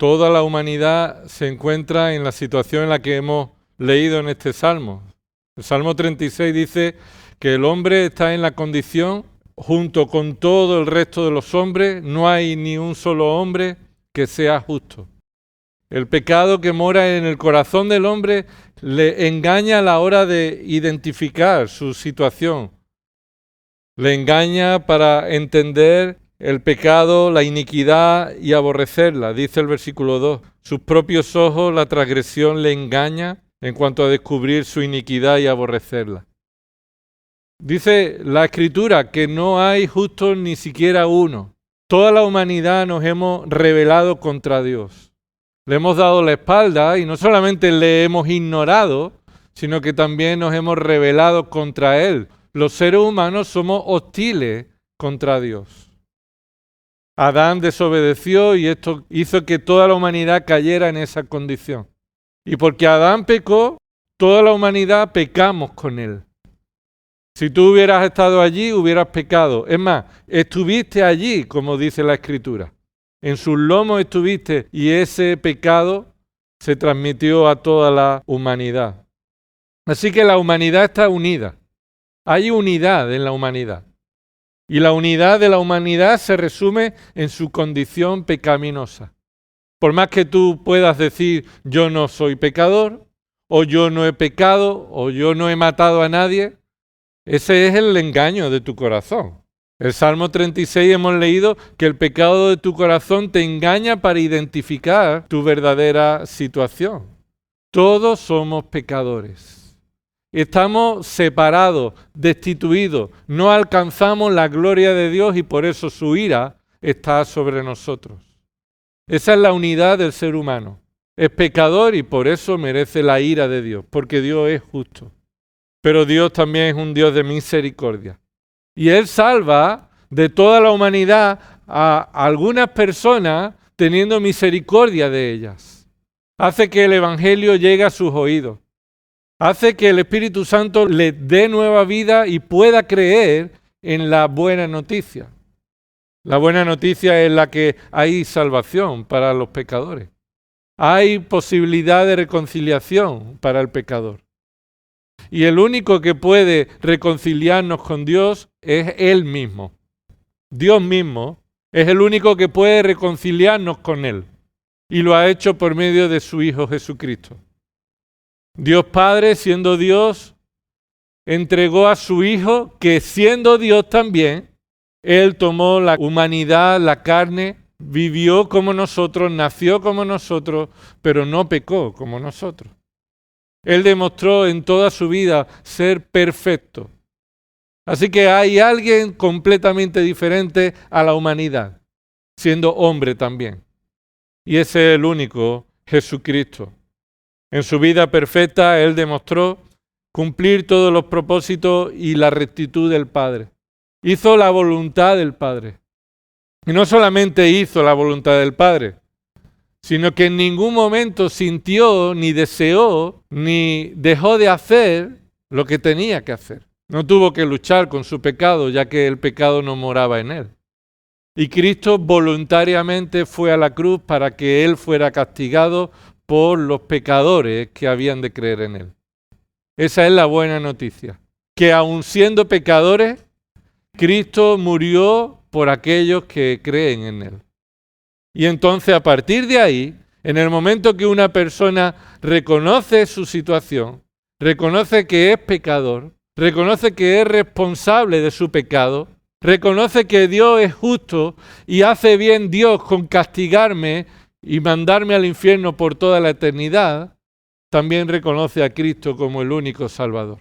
Toda la humanidad se encuentra en la situación en la que hemos leído en este Salmo. El Salmo 36 dice que el hombre está en la condición, junto con todo el resto de los hombres, no hay ni un solo hombre que sea justo. El pecado que mora en el corazón del hombre le engaña a la hora de identificar su situación. Le engaña para entender el pecado, la iniquidad y aborrecerla. Dice el versículo 2, sus propios ojos, la transgresión le engaña en cuanto a descubrir su iniquidad y aborrecerla. Dice la Escritura que no hay justo ni siquiera uno. Toda la humanidad nos hemos rebelado contra Dios. Le hemos dado la espalda y no solamente le hemos ignorado, sino que también nos hemos rebelado contra Él. Los seres humanos somos hostiles contra Dios. Adán desobedeció y esto hizo que toda la humanidad cayera en esa condición. Y porque Adán pecó, toda la humanidad pecamos con él. Si tú hubieras estado allí, hubieras pecado. Es más, estuviste allí, como dice la Escritura. En sus lomos estuviste y ese pecado se transmitió a toda la humanidad. Así que la humanidad está unida. Hay unidad en la humanidad. Y la unidad de la humanidad se resume en su condición pecaminosa. Por más que tú puedas decir, yo no soy pecador, o yo no he pecado, o yo no he matado a nadie, ese es el engaño de tu corazón. El Salmo 36 hemos leído que el pecado de tu corazón te engaña para identificar tu verdadera situación. Todos somos pecadores. Estamos separados, destituidos, no alcanzamos la gloria de Dios y por eso su ira está sobre nosotros. Esa es la unidad del ser humano. Es pecador y por eso merece la ira de Dios, porque Dios es justo. Pero Dios también es un Dios de misericordia. Y Él salva de toda la humanidad a algunas personas teniendo misericordia de ellas. Hace que el Evangelio llegue a sus oídos. Hace que el Espíritu Santo le dé nueva vida y pueda creer en la buena noticia. La buena noticia es la que hay salvación para los pecadores. Hay posibilidad de reconciliación para el pecador. Y el único que puede reconciliarnos con Dios es Él mismo. Dios mismo es el único que puede reconciliarnos con Él. Y lo ha hecho por medio de su Hijo Jesucristo. Dios Padre, siendo Dios, entregó a su Hijo, que siendo Dios también, Él tomó la humanidad, la carne, vivió como nosotros, nació como nosotros, pero no pecó como nosotros. Él demostró en toda su vida ser perfecto. Así que hay alguien completamente diferente a la humanidad, siendo hombre también. Y ese es el único, Jesucristo. En su vida perfecta, Él demostró cumplir todos los propósitos y la rectitud del Padre. Hizo la voluntad del Padre. Y no solamente hizo la voluntad del Padre, sino que en ningún momento sintió, ni deseó, ni dejó de hacer lo que tenía que hacer. No tuvo que luchar con su pecado, ya que el pecado no moraba en Él. Y Cristo voluntariamente fue a la cruz para que Él fuera castigado por los pecadores que habían de creer en Él. Esa es la buena noticia, que aun siendo pecadores, Cristo murió por aquellos que creen en Él. Y entonces a partir de ahí, en el momento que una persona reconoce su situación, reconoce que es pecador, reconoce que es responsable de su pecado, reconoce que Dios es justo y hace bien Dios con castigarme y mandarme al infierno por toda la eternidad, también reconoce a Cristo como el único Salvador.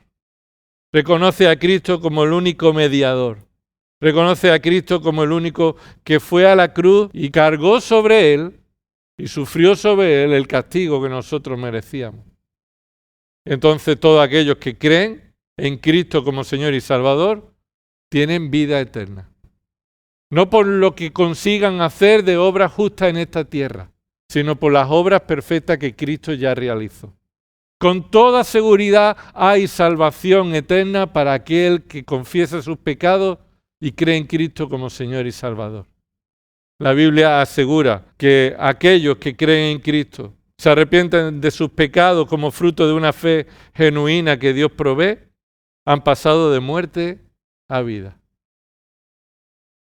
Reconoce a Cristo como el único mediador. Reconoce a Cristo como el único que fue a la cruz y cargó sobre Él y sufrió sobre Él el castigo que nosotros merecíamos. Entonces todos aquellos que creen en Cristo como Señor y Salvador tienen vida eterna. No por lo que consigan hacer de obras justas en esta tierra, sino por las obras perfectas que Cristo ya realizó. Con toda seguridad hay salvación eterna para aquel que confiesa sus pecados y cree en Cristo como Señor y Salvador. La Biblia asegura que aquellos que creen en Cristo se arrepienten de sus pecados como fruto de una fe genuina que Dios provee, han pasado de muerte a vida.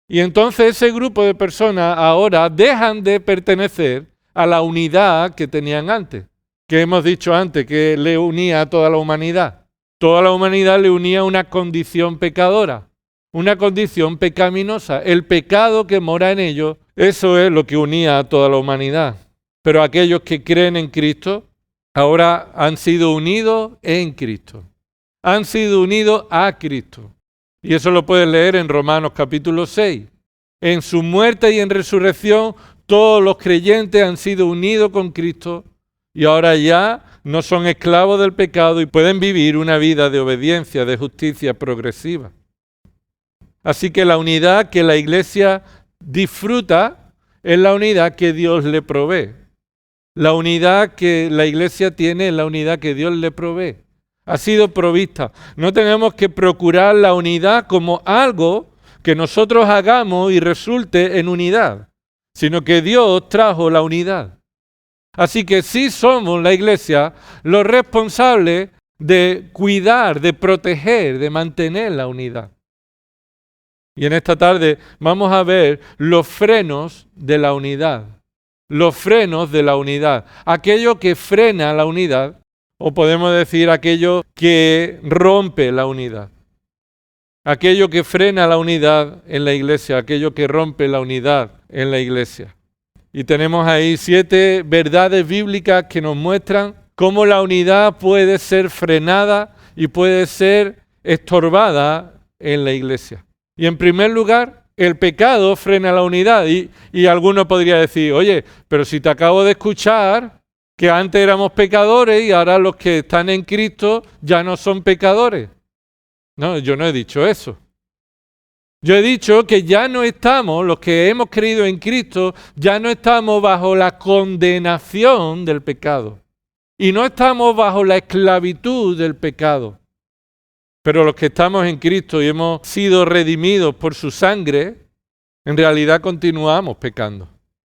Y entonces ese grupo de personas ahora dejan de pertenecer a la unidad que tenían antes, que hemos dicho antes, que le unía a toda la humanidad. Toda la humanidad le unía una condición pecadora, una condición pecaminosa. El pecado que mora en ellos, eso es lo que unía a toda la humanidad. Pero aquellos que creen en Cristo, ahora han sido unidos en Cristo. Han sido unidos a Cristo. Y eso lo puedes leer en Romanos capítulo 6. En su muerte y en resurrección, todos los creyentes han sido unidos con Cristo y ahora ya no son esclavos del pecado y pueden vivir una vida de obediencia, de justicia progresiva. Así que la unidad que la Iglesia disfruta es la unidad que Dios le provee. La unidad que la Iglesia tiene es la unidad que Dios le provee. Ha sido provista. No tenemos que procurar la unidad como algo que nosotros hagamos y resulte en unidad, sino que Dios trajo la unidad. Así que sí somos la Iglesia los responsables de cuidar, de proteger, de mantener la unidad. Y en esta tarde vamos a ver los frenos de la unidad. Los frenos de la unidad. Aquello que frena la unidad, o podemos decir aquello que rompe la unidad. Aquello que frena la unidad en la Iglesia, aquello que rompe la unidad en la Iglesia. Y tenemos ahí 7 verdades bíblicas que nos muestran cómo la unidad puede ser frenada y puede ser estorbada en la Iglesia. Y en primer lugar, el pecado frena la unidad. Y alguno podría decir, oye, pero si te acabo de escuchar que antes éramos pecadores y ahora los que están en Cristo ya no son pecadores. No, yo no he dicho eso. Yo he dicho que ya no estamos, los que hemos creído en Cristo, ya no estamos bajo la condenación del pecado. Y no estamos bajo la esclavitud del pecado. Pero los que estamos en Cristo y hemos sido redimidos por su sangre, en realidad continuamos pecando.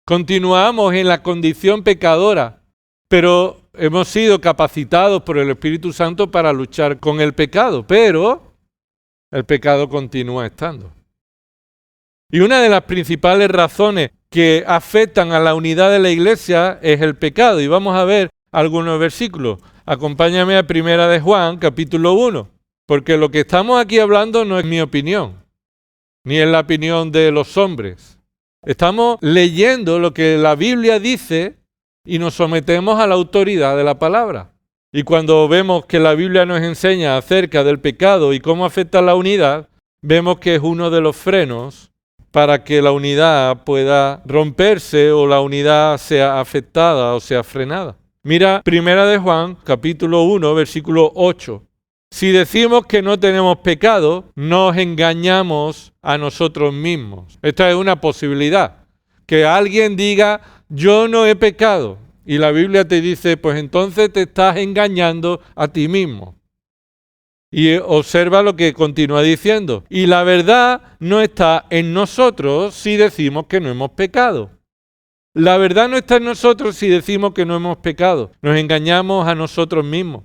Continuamos en la condición pecadora, pero hemos sido capacitados por el Espíritu Santo para luchar con el pecado, pero el pecado continúa estando. Y una de las principales razones que afectan a la unidad de la Iglesia es el pecado. Y vamos a ver algunos versículos. Acompáñame a 1 de Juan, capítulo 1. Porque lo que estamos aquí hablando no es mi opinión, ni es la opinión de los hombres. Estamos leyendo lo que la Biblia dice y nos sometemos a la autoridad de la palabra. Y cuando vemos que la Biblia nos enseña acerca del pecado y cómo afecta a la unidad, vemos que es uno de los frenos para que la unidad pueda romperse o la unidad sea afectada o sea frenada. Mira 1 de Juan, capítulo 1, versículo 8. Si decimos que no tenemos pecado, nos engañamos a nosotros mismos. Esta es una posibilidad. Que alguien diga, yo no he pecado. Y la Biblia te dice, pues entonces te estás engañando a ti mismo. Y observa lo que continúa diciendo. Y la verdad no está en nosotros si decimos que no hemos pecado. La verdad no está en nosotros si decimos que no hemos pecado. Nos engañamos a nosotros mismos.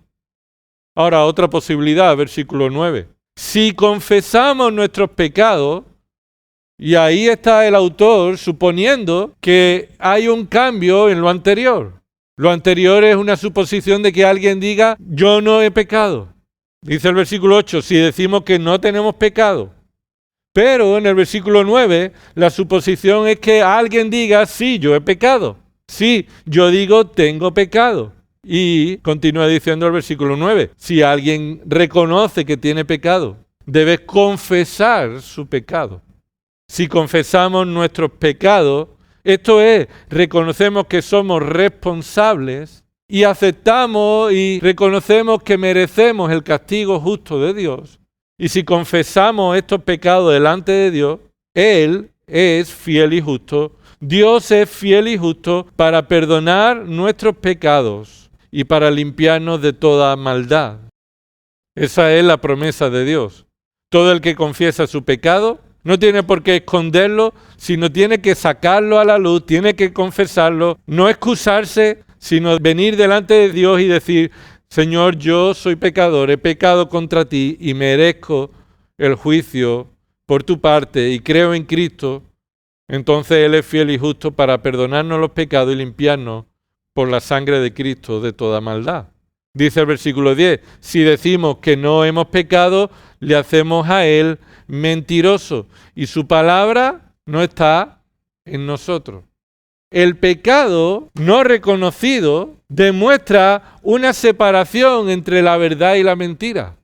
Ahora, otra posibilidad, versículo 9. Si confesamos nuestros pecados, y ahí está el autor suponiendo que hay un cambio en lo anterior. Lo anterior es una suposición de que alguien diga, yo no he pecado. Dice el versículo 8, si decimos que no tenemos pecado. Pero en el versículo 9, la suposición es que alguien diga, sí, yo he pecado. Sí, yo digo, tengo pecado. Y continúa diciendo el versículo 9, si alguien reconoce que tiene pecado, debe confesar su pecado. Si confesamos nuestros pecados, esto es, reconocemos que somos responsables y aceptamos y reconocemos que merecemos el castigo justo de Dios. Y si confesamos estos pecados delante de Dios, Él es fiel y justo. Dios es fiel y justo para perdonar nuestros pecados y para limpiarnos de toda maldad. Esa es la promesa de Dios. Todo el que confiesa su pecado No tiene por qué esconderlo, sino tiene que sacarlo a la luz, tiene que confesarlo, no excusarse, sino venir delante de Dios y decir, Señor, yo soy pecador, he pecado contra ti y merezco el juicio por tu parte y creo en Cristo. Entonces Él es fiel y justo para perdonarnos los pecados y limpiarnos por la sangre de Cristo de toda maldad. Dice el versículo 10, si decimos que no hemos pecado, le hacemos a Él mentiroso y su palabra no está en nosotros. El pecado no reconocido demuestra una separación entre la verdad y la mentira.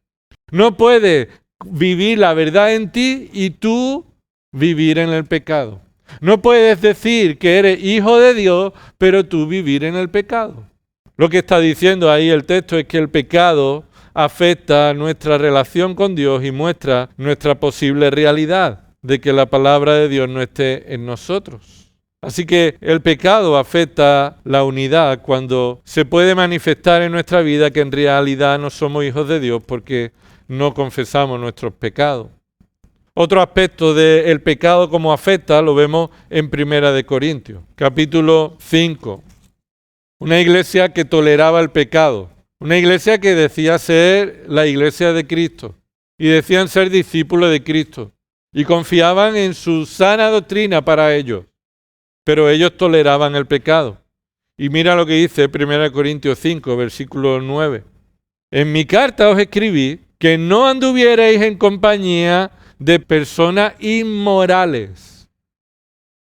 No puedes vivir la verdad en ti y tú vivir en el pecado. No puedes decir que eres hijo de Dios, pero tú vivir en el pecado. Lo que está diciendo ahí el texto es que el pecado afecta nuestra relación con Dios y muestra nuestra posible realidad de que la palabra de Dios no esté en nosotros. Así que el pecado afecta la unidad cuando se puede manifestar en nuestra vida que en realidad no somos hijos de Dios porque no confesamos nuestros pecados. Otro aspecto del pecado como afecta lo vemos en 1 Corintios, capítulo 5. Una iglesia que toleraba el pecado. Una iglesia que decía ser la iglesia de Cristo y decían ser discípulos de Cristo y confiaban en su sana doctrina para ellos, pero ellos toleraban el pecado. Y mira lo que dice 1 Corintios 5, versículo 9. En mi carta os escribí que no anduvierais en compañía de personas inmorales.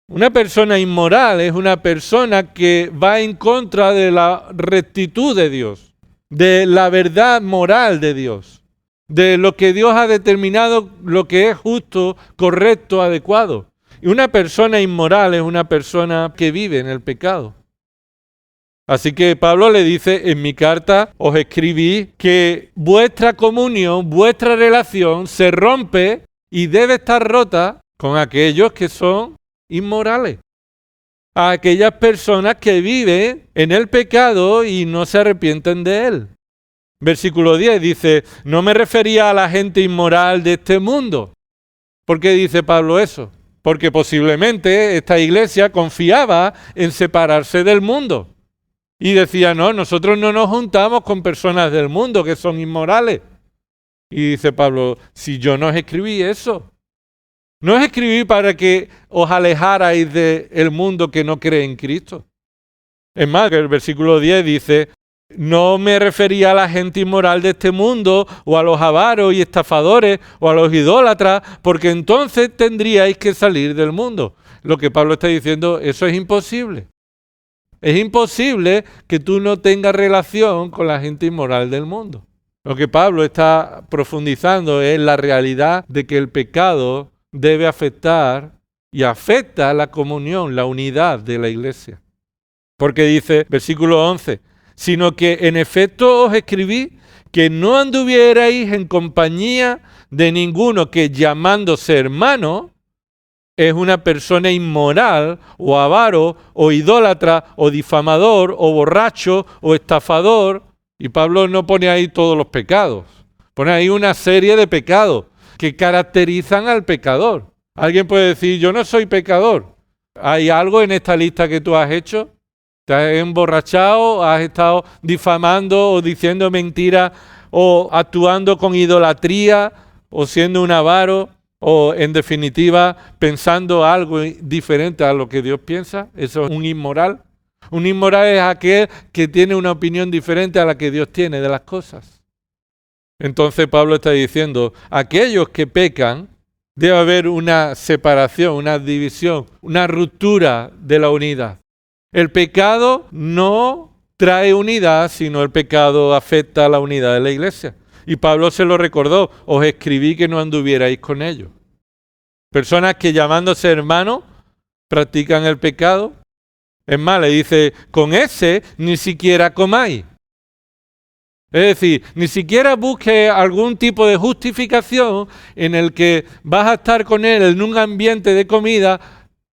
Una persona inmoral es una persona que va en contra de la rectitud de Dios, de la verdad moral de Dios, de lo que Dios ha determinado, lo que es justo, correcto, adecuado. Y una persona inmoral es una persona que vive en el pecado. Así que Pablo le dice, en mi carta os escribí que vuestra comunión, vuestra relación se rompe y debe estar rota con aquellos que son inmorales. A aquellas personas que viven en el pecado y no se arrepienten de él. Versículo 10 dice, no me refería a la gente inmoral de este mundo. ¿Por qué dice Pablo eso? Porque posiblemente esta iglesia confiaba en separarse del mundo. Y decía, no, nosotros no nos juntamos con personas del mundo que son inmorales. Y dice Pablo, si yo no os escribí eso, no os escribí para que os alejarais del mundo que no cree en Cristo. Es más, que el versículo 10 dice, no me refería a la gente inmoral de este mundo, o a los avaros y estafadores, o a los idólatras, porque entonces tendríais que salir del mundo. Lo que Pablo está diciendo, eso es imposible. Es imposible que tú no tengas relación con la gente inmoral del mundo. Lo que Pablo está profundizando es la realidad de que el pecado debe afectar y afecta la comunión, la unidad de la iglesia. Porque dice, versículo 11, sino que en efecto os escribí que no anduvierais en compañía de ninguno que llamándose hermano es una persona inmoral o avaro o idólatra o difamador o borracho o estafador. Y Pablo no pone ahí todos los pecados, pone ahí una serie de pecados que caracterizan al pecador. Alguien puede decir, yo no soy pecador. ¿Hay algo en esta lista que tú has hecho? ¿Te has emborrachado? ¿Has estado difamando o diciendo mentiras o actuando con idolatría o siendo un avaro o en definitiva pensando algo diferente a lo que Dios piensa? ¿Eso es un inmoral? Un inmoral es aquel que tiene una opinión diferente a la que Dios tiene de las cosas. Entonces Pablo está diciendo, aquellos que pecan, debe haber una separación, una división, una ruptura de la unidad. El pecado no trae unidad, sino el pecado afecta a la unidad de la iglesia. Y Pablo se lo recordó, os escribí que no anduvierais con ellos. Personas que llamándose hermanos practican el pecado. Es más, le dice, con ese ni siquiera comáis. Es decir, ni siquiera busques algún tipo de justificación en el que vas a estar con él en un ambiente de comida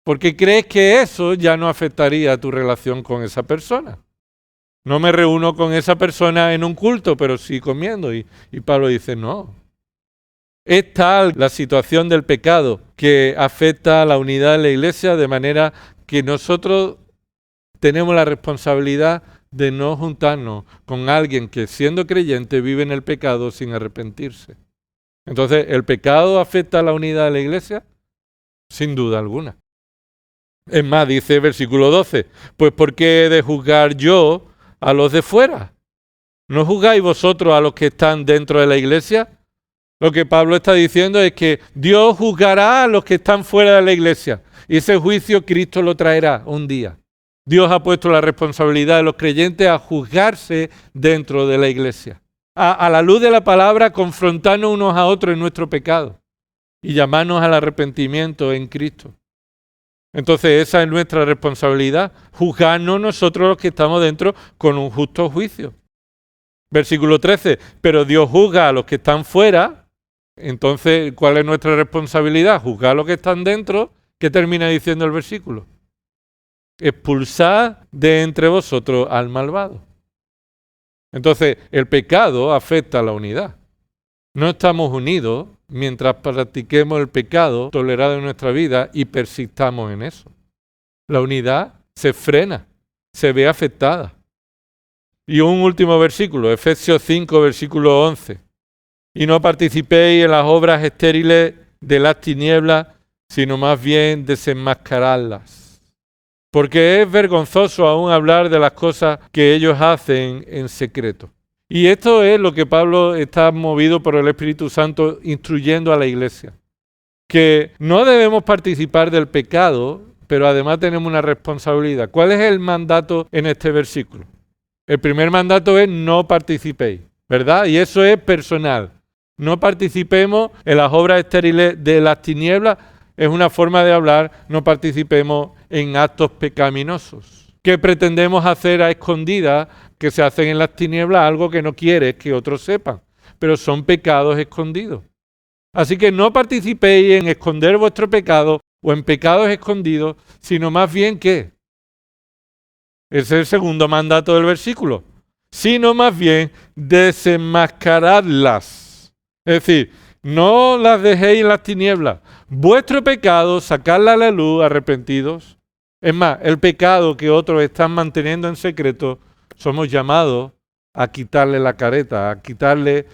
porque crees que eso ya no afectaría a tu relación con esa persona. No me reúno con esa persona en un culto, pero sí comiendo. Y Pablo dice, no. Es tal la situación del pecado que afecta a la unidad de la Iglesia, de manera que nosotros tenemos la responsabilidad de no juntarnos con alguien que, siendo creyente, vive en el pecado sin arrepentirse. Entonces, ¿el pecado afecta a la unidad de la Iglesia? Sin duda alguna. Es más, dice versículo 12, pues ¿por qué he de juzgar yo a los de fuera? ¿No juzgáis vosotros a los que están dentro de la Iglesia? Lo que Pablo está diciendo es que Dios juzgará a los que están fuera de la Iglesia. Y ese juicio Cristo lo traerá un día. Dios ha puesto la responsabilidad de los creyentes a juzgarse dentro de la Iglesia. A la luz de la palabra, confrontarnos unos a otros en nuestro pecado y llamarnos al arrepentimiento en Cristo. Entonces esa es nuestra responsabilidad, juzgarnos nosotros los que estamos dentro con un justo juicio. Versículo 13, pero Dios juzga a los que están fuera. Entonces, ¿cuál es nuestra responsabilidad? Juzgar a los que están dentro. ¿Qué termina diciendo el versículo? Expulsad de entre vosotros al malvado. Entonces, el pecado afecta a la unidad. No estamos unidos mientras practiquemos el pecado tolerado en nuestra vida y persistamos en eso. La unidad se frena, se ve afectada. Y un último versículo, Efesios 5, versículo 11. Y no participéis en las obras estériles de las tinieblas, sino más bien desenmascaradlas. Porque es vergonzoso aún hablar de las cosas que ellos hacen en secreto. Y esto es lo que Pablo está movido por el Espíritu Santo instruyendo a la iglesia. Que no debemos participar del pecado, pero además tenemos una responsabilidad. ¿Cuál es el mandato en este versículo? El primer mandato es no participéis, ¿verdad? Y eso es personal. No participemos en las obras estériles de las tinieblas. Es una forma de hablar, no participemos en actos pecaminosos. Que pretendemos hacer a escondidas, que se hacen en las tinieblas, algo que no quieres que otros sepan. Pero son pecados escondidos. Así que no participéis en esconder vuestro pecado o en pecados escondidos, sino más bien ¿qué? Ese es el segundo mandato del versículo. Sino más bien desenmascaradlas. Es decir, no las dejéis en las tinieblas. Vuestro pecado, sacadla a la luz, arrepentidos. Es más, el pecado que otros están manteniendo en secreto, somos llamados a quitarle la careta, a quitarle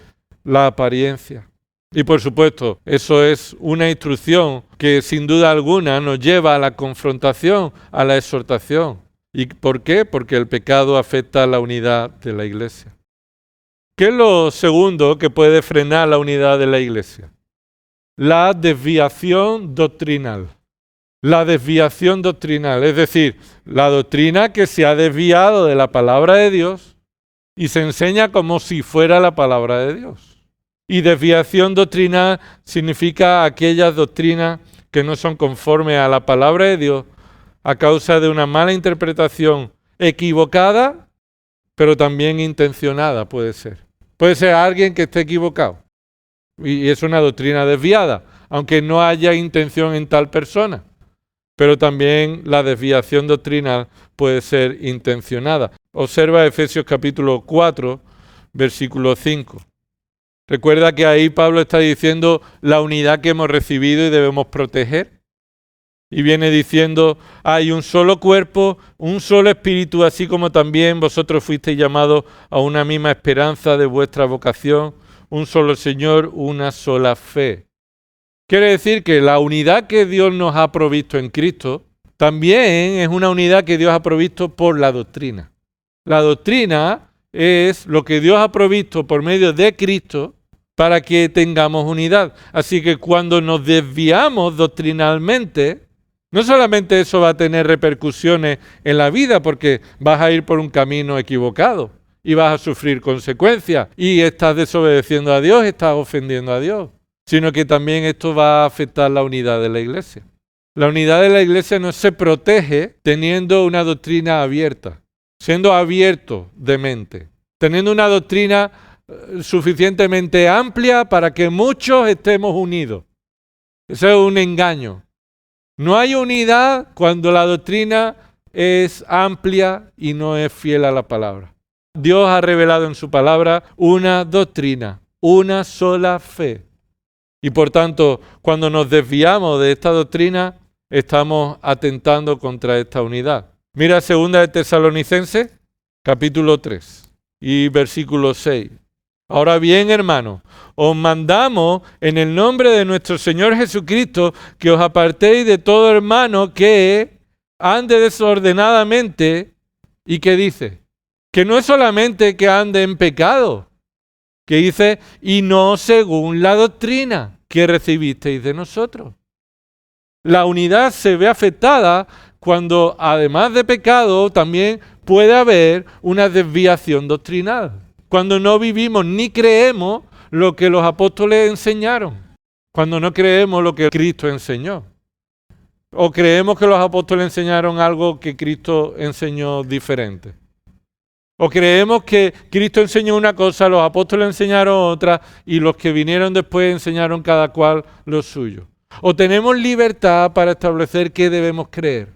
la apariencia. Y por supuesto, eso es una instrucción que sin duda alguna nos lleva a la confrontación, a la exhortación. ¿Y por qué? Porque el pecado afecta a la unidad de la iglesia. ¿Qué es lo segundo que puede frenar la unidad de la iglesia? La desviación doctrinal. La desviación doctrinal, es decir, la doctrina que se ha desviado de la palabra de Dios y se enseña como si fuera la palabra de Dios. Y desviación doctrinal significa aquellas doctrinas que no son conformes a la palabra de Dios a causa de una mala interpretación equivocada, pero también intencionada puede ser. Puede ser alguien que esté equivocado y es una doctrina desviada, aunque no haya intención en tal persona. Pero también la desviación doctrinal puede ser intencionada. Observa Efesios capítulo 4, versículo 5. Recuerda que ahí Pablo está diciendo la unidad que hemos recibido y debemos proteger. Y viene diciendo, hay un solo cuerpo, un solo espíritu, así como también vosotros fuisteis llamados a una misma esperanza de vuestra vocación, un solo Señor, una sola fe. Quiere decir que la unidad que Dios nos ha provisto en Cristo también es una unidad que Dios ha provisto por la doctrina. La doctrina es lo que Dios ha provisto por medio de Cristo para que tengamos unidad. Así que cuando nos desviamos doctrinalmente, no solamente eso va a tener repercusiones en la vida porque vas a ir por un camino equivocado y vas a sufrir consecuencias y estás desobedeciendo a Dios, estás ofendiendo a Dios, sino que también esto va a afectar la unidad de la iglesia. La unidad de la iglesia no se protege teniendo una doctrina abierta, siendo abierto de mente, teniendo una doctrina suficientemente amplia para que muchos estemos unidos. Eso es un engaño. No hay unidad cuando la doctrina es amplia y no es fiel a la palabra. Dios ha revelado en su palabra una doctrina, una sola fe. Y por tanto, cuando nos desviamos de esta doctrina, estamos atentando contra esta unidad. Mira 2 de Tesalonicenses, capítulo 3 y versículo 6. Ahora bien, hermanos, os mandamos en el nombre de nuestro Señor Jesucristo que os apartéis de todo hermano que ande desordenadamente y que dice, que no es solamente que ande en pecado, que dice, y no según la doctrina que recibisteis de nosotros. La unidad se ve afectada cuando, además de pecado, también puede haber una desviación doctrinal. Cuando no vivimos ni creemos lo que los apóstoles enseñaron. Cuando no creemos lo que Cristo enseñó. O creemos que los apóstoles enseñaron algo que Cristo enseñó diferente. O creemos que Cristo enseñó una cosa, los apóstoles enseñaron otra y los que vinieron después enseñaron cada cual lo suyo. O tenemos libertad para establecer qué debemos creer.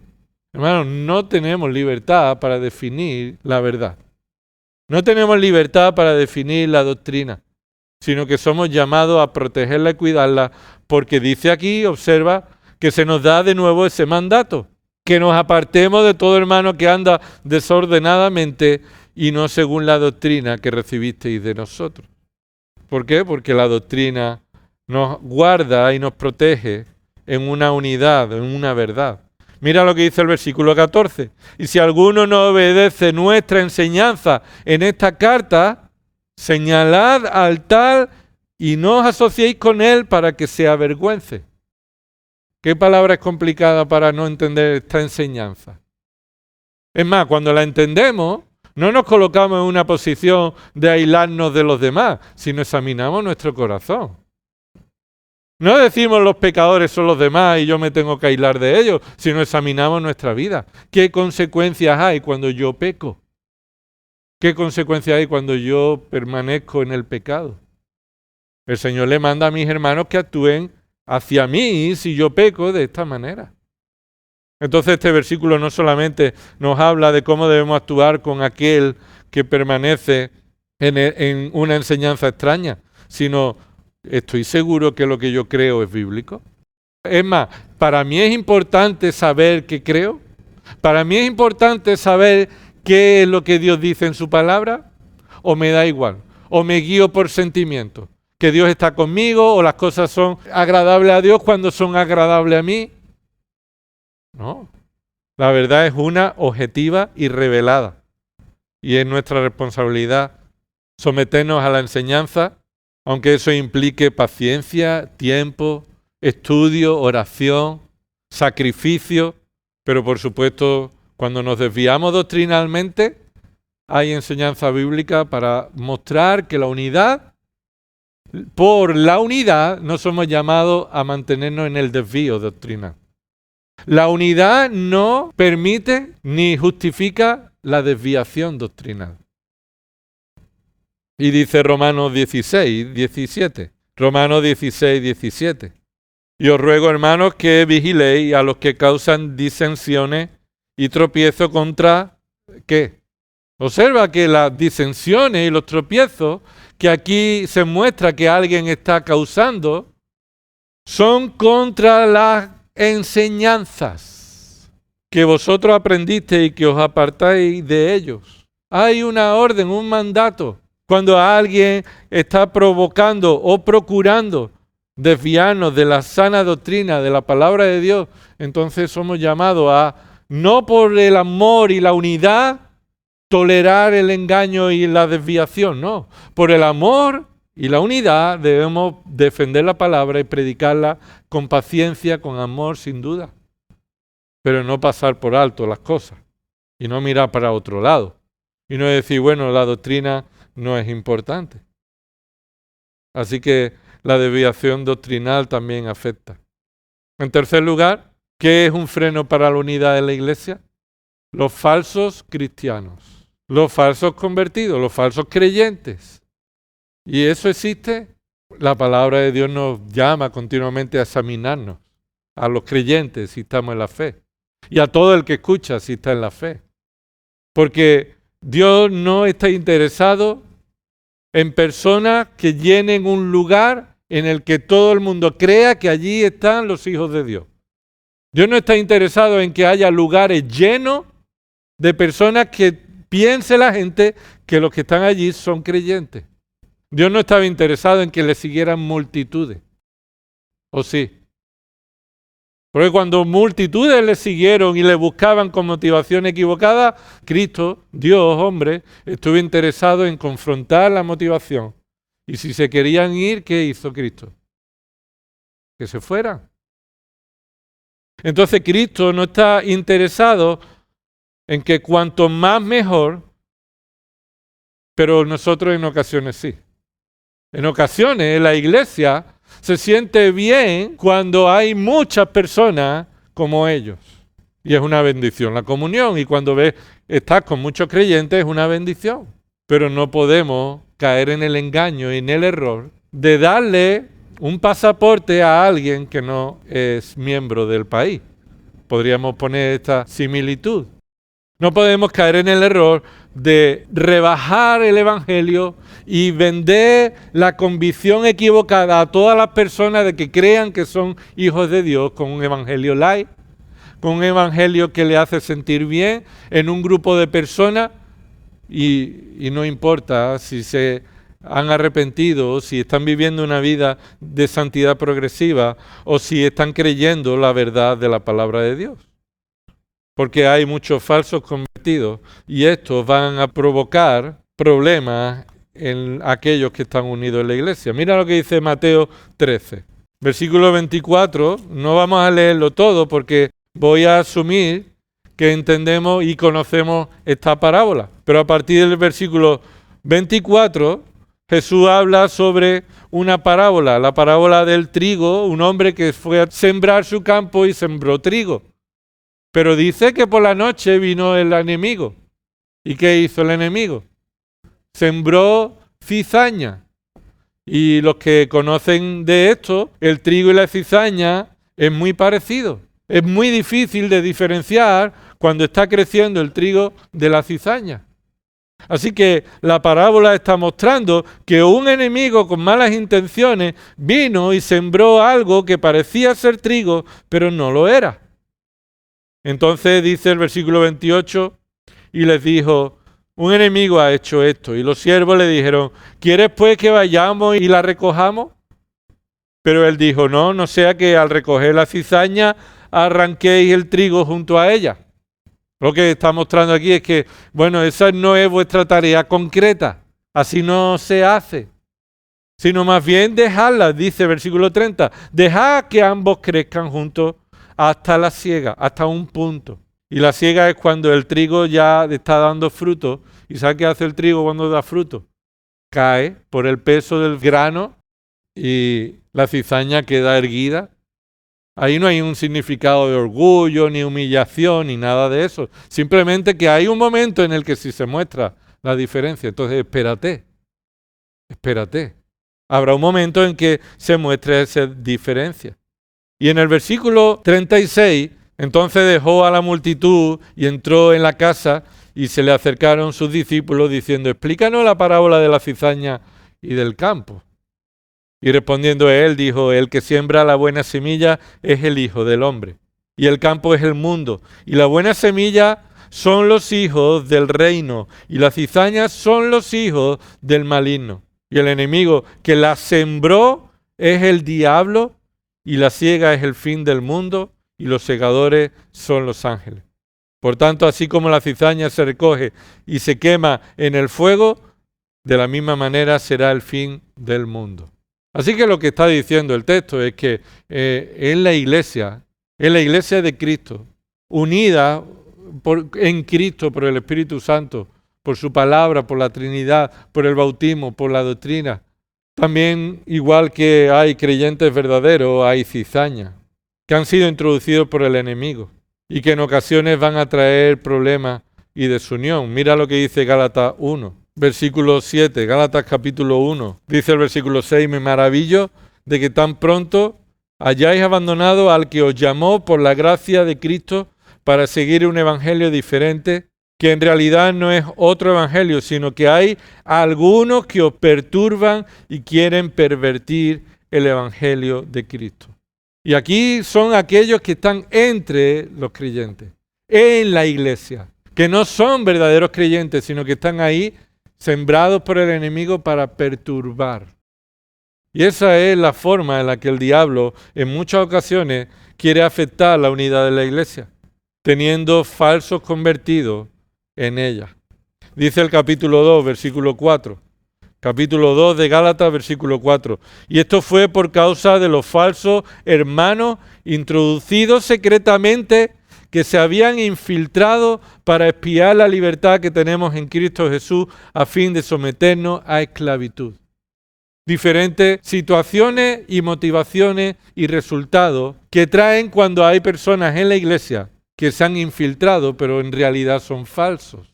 Hermanos, no tenemos libertad para definir la verdad. No tenemos libertad para definir la doctrina, sino que somos llamados a protegerla y cuidarla, porque dice aquí, observa, que se nos da de nuevo ese mandato, que nos apartemos de todo hermano que anda desordenadamente y no según la doctrina que recibisteis de nosotros. ¿Por qué? Porque la doctrina nos guarda y nos protege en una unidad, en una verdad. Mira lo que dice el versículo 14. Y si alguno no obedece nuestra enseñanza en esta carta, señalad al tal y no os asociéis con él para que se avergüence. ¿Qué palabra es complicada para no entender esta enseñanza? Es más, cuando la entendemos, no nos colocamos en una posición de aislarnos de los demás, sino examinamos nuestro corazón. No decimos los pecadores son los demás y yo me tengo que aislar de ellos, sino examinamos nuestra vida. ¿Qué consecuencias hay cuando yo peco? ¿Qué consecuencias hay cuando yo permanezco en el pecado? El Señor le manda a mis hermanos que actúen hacia mí si yo peco de esta manera. Entonces este versículo no solamente nos habla de cómo debemos actuar con aquel que permanece en una enseñanza extraña, sino estoy seguro que lo que yo creo es bíblico. Es más, para mí es importante saber qué creo. Para mí es importante saber qué es lo que Dios dice en su palabra, o me da igual, o me guío por sentimiento, que Dios está conmigo, o las cosas son agradables a Dios cuando son agradables a mí. No, la verdad es una objetiva y revelada. Y es nuestra responsabilidad someternos a la enseñanza, aunque eso implique paciencia, tiempo, estudio, oración, sacrificio, pero por supuesto, cuando nos desviamos doctrinalmente, hay enseñanza bíblica para mostrar que la unidad, por la unidad, no somos llamados a mantenernos en el desvío doctrinal. La unidad no permite ni justifica la desviación doctrinal. Y dice Romanos 16, 17. Romanos 16, 17. Y os ruego, hermanos, que vigiléis a los que causan disensiones y tropiezo contra ¿qué? Observa que las disensiones y los tropiezos que aquí se muestra que alguien está causando son contra las enseñanzas que vosotros aprendisteis y que os apartáis de ellos. Hay una orden, un mandato. Cuando alguien está provocando o procurando desviarnos de la sana doctrina de la palabra de Dios, entonces somos llamados a, no por el amor y la unidad, tolerar el engaño y la desviación, no. Por el amor y la unidad debemos defender la palabra y predicarla con paciencia, con amor, sin duda. Pero no pasar por alto las cosas y no mirar para otro lado. Y no decir, bueno, la doctrina no es importante. Así que la desviación doctrinal también afecta. En tercer lugar, ¿qué es un freno para la unidad de la iglesia? Los falsos cristianos, los falsos convertidos, los falsos creyentes. ¿Y eso existe? La palabra de Dios nos llama continuamente a examinarnos, a los creyentes si estamos en la fe, y a todo el que escucha si está en la fe. Porque Dios no está interesado en personas que llenen un lugar en el que todo el mundo crea que allí están los hijos de Dios. Dios no está interesado en que haya lugares llenos de personas que piense la gente que los que están allí son creyentes. Dios no estaba interesado en que le siguieran multitudes. ¿O sí? Porque cuando multitudes le siguieron y le buscaban con motivación equivocada, Cristo, Dios, hombre, estuvo interesado en confrontar la motivación. Y si se querían ir, ¿qué hizo Cristo? Que se fueran. Entonces Cristo no está interesado en que cuanto más mejor, pero nosotros en ocasiones sí. En ocasiones la iglesia se siente bien cuando hay muchas personas como ellos. Y es una bendición la comunión. Y cuando estás con muchos creyentes es una bendición. Pero no podemos caer en el engaño y en el error de darle un pasaporte a alguien que no es miembro del país. Podríamos poner esta similitud. No podemos caer en el error de rebajar el evangelio y vender la convicción equivocada a todas las personas de que crean que son hijos de Dios con un evangelio light, con un evangelio que le hace sentir bien en un grupo de personas y no importa si se han arrepentido, si están viviendo una vida de santidad progresiva o si están creyendo la verdad de la palabra de Dios. Porque hay muchos falsos convertidos y estos van a provocar problemas en aquellos que están unidos en la iglesia. Mira lo que dice Mateo 13, versículo 24. No vamos a leerlo todo porque voy a asumir que entendemos y conocemos esta parábola. Pero a partir del versículo 24, Jesús habla sobre una parábola, la parábola del trigo, un hombre que fue a sembrar su campo y sembró trigo. Pero dice que por la noche vino el enemigo. ¿Y qué hizo el enemigo? Sembró cizaña. Y los que conocen de esto, el trigo y la cizaña es muy parecido. Es muy difícil de diferenciar cuando está creciendo el trigo de la cizaña. Así que la parábola está mostrando que un enemigo con malas intenciones vino y sembró algo que parecía ser trigo, pero no lo era. Entonces dice el versículo 28, y les dijo, un enemigo ha hecho esto. Y los siervos le dijeron, ¿quieres pues que vayamos y la recojamos? Pero él dijo, no sea que al recoger la cizaña arranquéis el trigo junto a ella. Lo que está mostrando aquí es que, esa no es vuestra tarea concreta. Así no se hace. Sino más bien dejadla, dice el versículo 30, dejad que ambos crezcan juntos hasta la siega, hasta un punto. Y la siega es cuando el trigo ya está dando fruto. ¿Y sabe qué hace el trigo cuando da fruto? Cae por el peso del grano y la cizaña queda erguida. Ahí no hay un significado de orgullo, ni humillación, ni nada de eso. Simplemente que hay un momento en el que sí se muestra la diferencia. Entonces, espérate. Habrá un momento en que se muestre esa diferencia. Y en el versículo 36, entonces dejó a la multitud y entró en la casa y se le acercaron sus discípulos diciendo, explícanos la parábola de la cizaña y del campo. Y respondiendo él, dijo, el que siembra la buena semilla es el Hijo del Hombre, y el campo es el mundo, y la buena semilla son los hijos del reino, y las cizañas son los hijos del maligno. Y el enemigo que la sembró es el diablo, y la siega es el fin del mundo, y los segadores son los ángeles. Por tanto, así como la cizaña se recoge y se quema en el fuego, de la misma manera será el fin del mundo. Así que lo que está diciendo el texto es que en la iglesia de Cristo, unida en Cristo por el Espíritu Santo, por su palabra, por la Trinidad, por el bautismo, por la doctrina, también, igual que hay creyentes verdaderos, hay cizañas que han sido introducidos por el enemigo y que en ocasiones van a traer problemas y desunión. Mira lo que dice Gálatas 1, versículo 7, Gálatas capítulo 1. Dice el versículo 6, me maravillo de que tan pronto hayáis abandonado al que os llamó por la gracia de Cristo para seguir un evangelio diferente, que en realidad no es otro evangelio, sino que hay algunos que os perturban y quieren pervertir el Evangelio de Cristo. Y aquí son aquellos que están entre los creyentes, en la iglesia, que no son verdaderos creyentes, sino que están ahí sembrados por el enemigo para perturbar. Y esa es la forma en la que el diablo en muchas ocasiones quiere afectar la unidad de la iglesia, teniendo falsos convertidos en ella. Dice el capítulo 2, versículo 4. Capítulo 2 de Gálatas, versículo 4. Y esto fue por causa de los falsos hermanos introducidos secretamente que se habían infiltrado para espiar la libertad que tenemos en Cristo Jesús a fin de someternos a esclavitud. Diferentes situaciones y motivaciones y resultados que traen cuando hay personas en la iglesia que se han infiltrado, pero en realidad son falsos.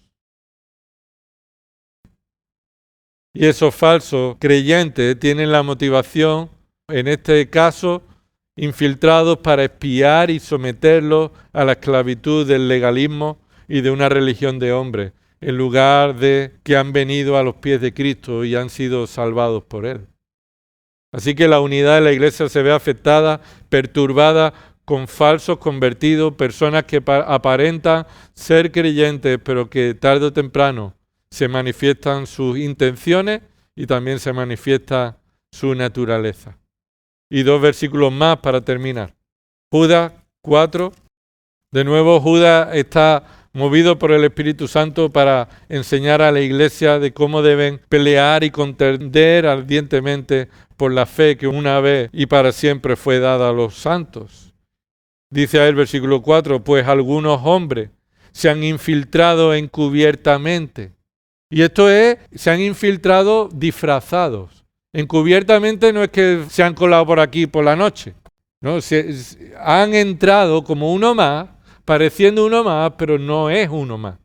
Y esos falsos creyentes tienen la motivación, en este caso, infiltrados para espiar y someterlos a la esclavitud del legalismo y de una religión de hombres, en lugar de que han venido a los pies de Cristo y han sido salvados por Él. Así que la unidad de la iglesia se ve afectada, perturbada con falsos convertidos, personas que aparentan ser creyentes, pero que tarde o temprano se manifiestan sus intenciones y también se manifiesta su naturaleza. Y 2 versículos más para terminar. Judas 4. De nuevo, Judas está movido por el Espíritu Santo para enseñar a la iglesia de cómo deben pelear y contender ardientemente por la fe que una vez y para siempre fue dada a los santos. Dice ahí el versículo 4, pues algunos hombres se han infiltrado encubiertamente. Y esto es, se han infiltrado disfrazados. Encubiertamente no es que se han colado por aquí por la noche. No, han entrado como uno más, pareciendo uno más, pero no es uno más.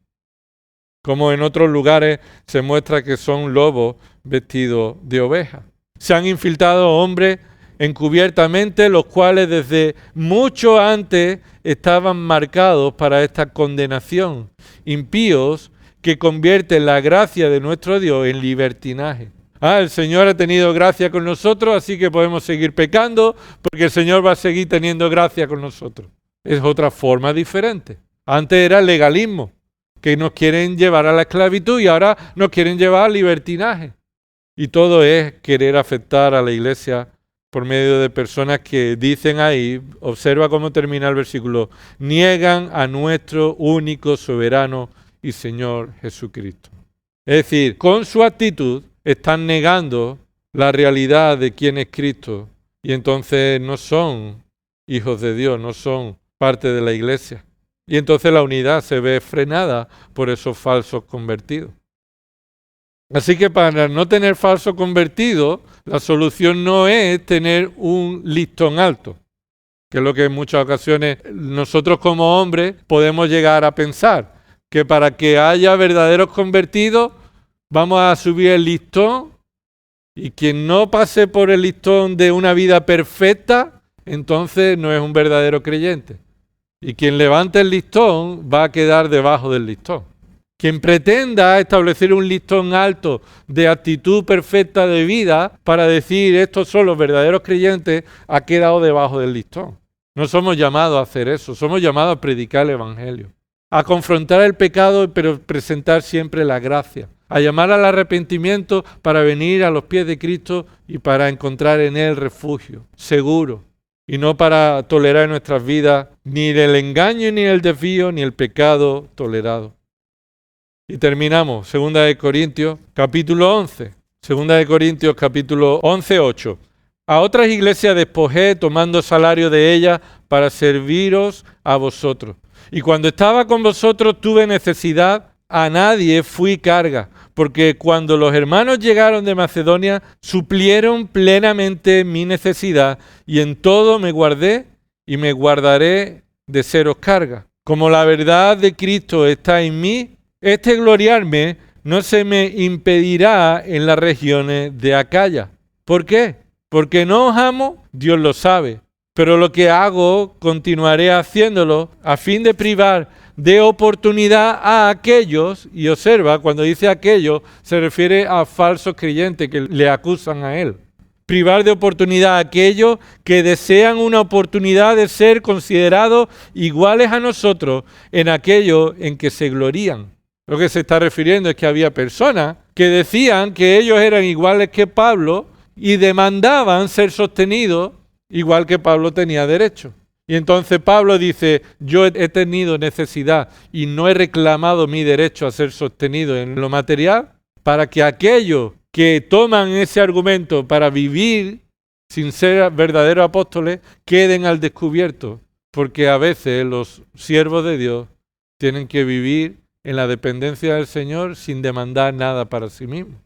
Como en otros lugares se muestra que son lobos vestidos de oveja. Se han infiltrado hombres encubiertamente, los cuales desde mucho antes estaban marcados para esta condenación. Impíos que convierten la gracia de nuestro Dios en libertinaje. El Señor ha tenido gracia con nosotros, así que podemos seguir pecando, porque el Señor va a seguir teniendo gracia con nosotros. Es otra forma diferente. Antes era legalismo, que nos quieren llevar a la esclavitud y ahora nos quieren llevar al libertinaje. Y todo es querer afectar a la iglesia por medio de personas que dicen ahí, observa cómo termina el versículo, niegan a nuestro único soberano y Señor Jesucristo. Es decir, con su actitud están negando la realidad de quién es Cristo y entonces no son hijos de Dios, no son parte de la iglesia. Y entonces la unidad se ve frenada por esos falsos convertidos. Así que para no tener falsos convertidos, la solución no es tener un listón alto, que es lo que en muchas ocasiones nosotros como hombres podemos llegar a pensar, que para que haya verdaderos convertidos vamos a subir el listón y quien no pase por el listón de una vida perfecta, entonces no es un verdadero creyente. Y quien levante el listón va a quedar debajo del listón. Quien pretenda establecer un listón alto de actitud perfecta de vida para decir estos son los verdaderos creyentes, ha quedado debajo del listón. No somos llamados a hacer eso, somos llamados a predicar el Evangelio, a confrontar el pecado pero presentar siempre la gracia, a llamar al arrepentimiento para venir a los pies de Cristo y para encontrar en Él refugio, seguro, y no para tolerar en nuestras vidas ni el engaño, ni el desvío, ni el pecado tolerado. Y terminamos, 2 de Corintios, capítulo 11. 2 de Corintios, capítulo 11, 8. A otras iglesias despojé, tomando salario de ellas, para serviros a vosotros. Y cuando estaba con vosotros tuve necesidad, a nadie fui carga, porque cuando los hermanos llegaron de Macedonia, suplieron plenamente mi necesidad, y en todo me guardé y me guardaré de seros carga. Como la verdad de Cristo está en mí, este gloriarme no se me impedirá en las regiones de Acaya. ¿Por qué? Porque no os amo, Dios lo sabe. Pero lo que hago, continuaré haciéndolo a fin de privar de oportunidad a aquellos, y observa, cuando dice aquellos, se refiere a falsos creyentes que le acusan a él. privar de oportunidad a aquellos que desean una oportunidad de ser considerados iguales a nosotros en aquello en que se glorían. Lo que se está refiriendo es que había personas que decían que ellos eran iguales que Pablo y demandaban ser sostenidos igual que Pablo tenía derecho. Y entonces Pablo dice, yo he tenido necesidad y no he reclamado mi derecho a ser sostenido en lo material, para que aquellos que toman ese argumento para vivir sin ser verdaderos apóstoles queden al descubierto, porque a veces los siervos de Dios tienen que vivir en la dependencia del Señor sin demandar nada para sí mismos.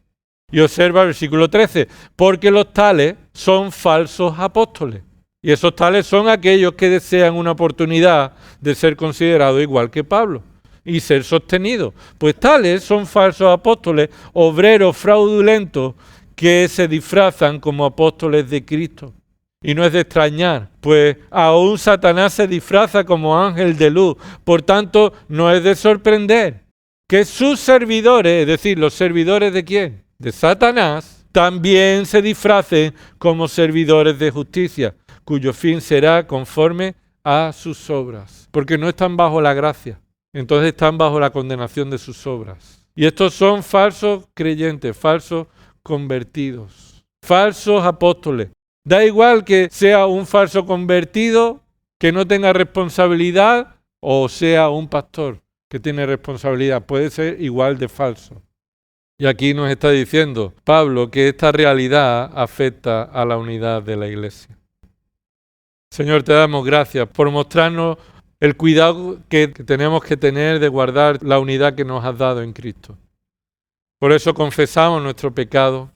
Y observa el versículo 13, porque los tales son falsos apóstoles. Y esos tales son aquellos que desean una oportunidad de ser considerados igual que Pablo y ser sostenidos. Pues tales son falsos apóstoles, obreros fraudulentos que se disfrazan como apóstoles de Cristo. Y no es de extrañar, pues aún Satanás se disfraza como ángel de luz. Por tanto, no es de sorprender que sus servidores, es decir, los servidores ¿de quién? De Satanás, también se disfracen como servidores de justicia, cuyo fin será conforme a sus obras. Porque no están bajo la gracia, entonces están bajo la condenación de sus obras. Y estos son falsos creyentes, falsos convertidos, falsos apóstoles. Da igual que sea un falso convertido que no tenga responsabilidad o sea un pastor que tiene responsabilidad. Puede ser igual de falso. Y aquí nos está diciendo Pablo que esta realidad afecta a la unidad de la iglesia. Señor, te damos gracias por mostrarnos el cuidado que tenemos que tener de guardar la unidad que nos has dado en Cristo. Por eso confesamos nuestro pecado.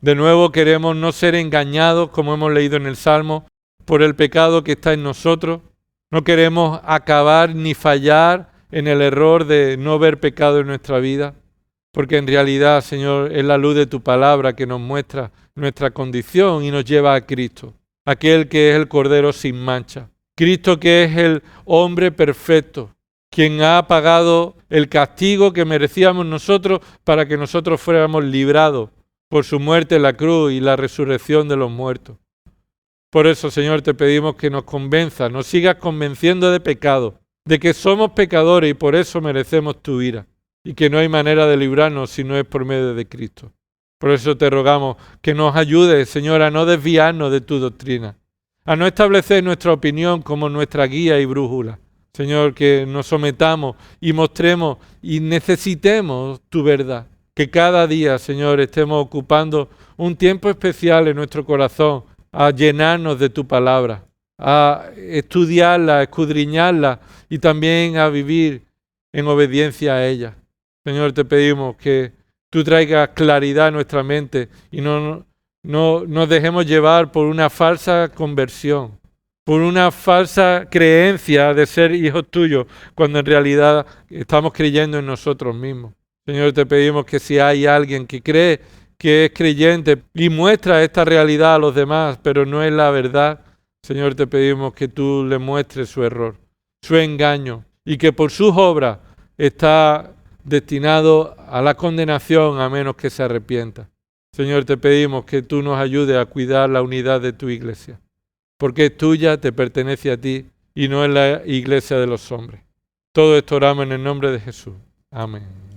De nuevo queremos no ser engañados, como hemos leído en el Salmo, por el pecado que está en nosotros. No queremos acabar ni fallar en el error de no ver pecado en nuestra vida, porque en realidad, Señor, es la luz de tu palabra que nos muestra nuestra condición y nos lleva a Cristo, aquel que es el Cordero sin mancha. Cristo que es el hombre perfecto, quien ha pagado el castigo que merecíamos nosotros para que nosotros fuéramos librados por su muerte en la cruz y la resurrección de los muertos. Por eso, Señor, te pedimos que nos convenzas, nos sigas convenciendo de pecado, de que somos pecadores y por eso merecemos tu ira, y que no hay manera de librarnos si no es por medio de Cristo. Por eso te rogamos que nos ayudes, Señor, a no desviarnos de tu doctrina, a no establecer nuestra opinión como nuestra guía y brújula. Señor, que nos sometamos y mostremos y necesitemos tu verdad. Que cada día, Señor, estemos ocupando un tiempo especial en nuestro corazón a llenarnos de tu palabra, a estudiarla, a escudriñarla y también a vivir en obediencia a ella. Señor, te pedimos que tú traigas claridad a nuestra mente y no nos dejemos llevar por una falsa conversión, por una falsa creencia de ser hijos tuyos, cuando en realidad estamos creyendo en nosotros mismos. Señor, te pedimos que si hay alguien que cree que es creyente y muestra esta realidad a los demás, pero no es la verdad, Señor, te pedimos que tú le muestres su error, su engaño, y que por sus obras está destinado a la condenación a menos que se arrepienta. Señor, te pedimos que tú nos ayudes a cuidar la unidad de tu iglesia, porque es tuya, te pertenece a ti y no es la iglesia de los hombres. Todo esto oramos en el nombre de Jesús. Amén.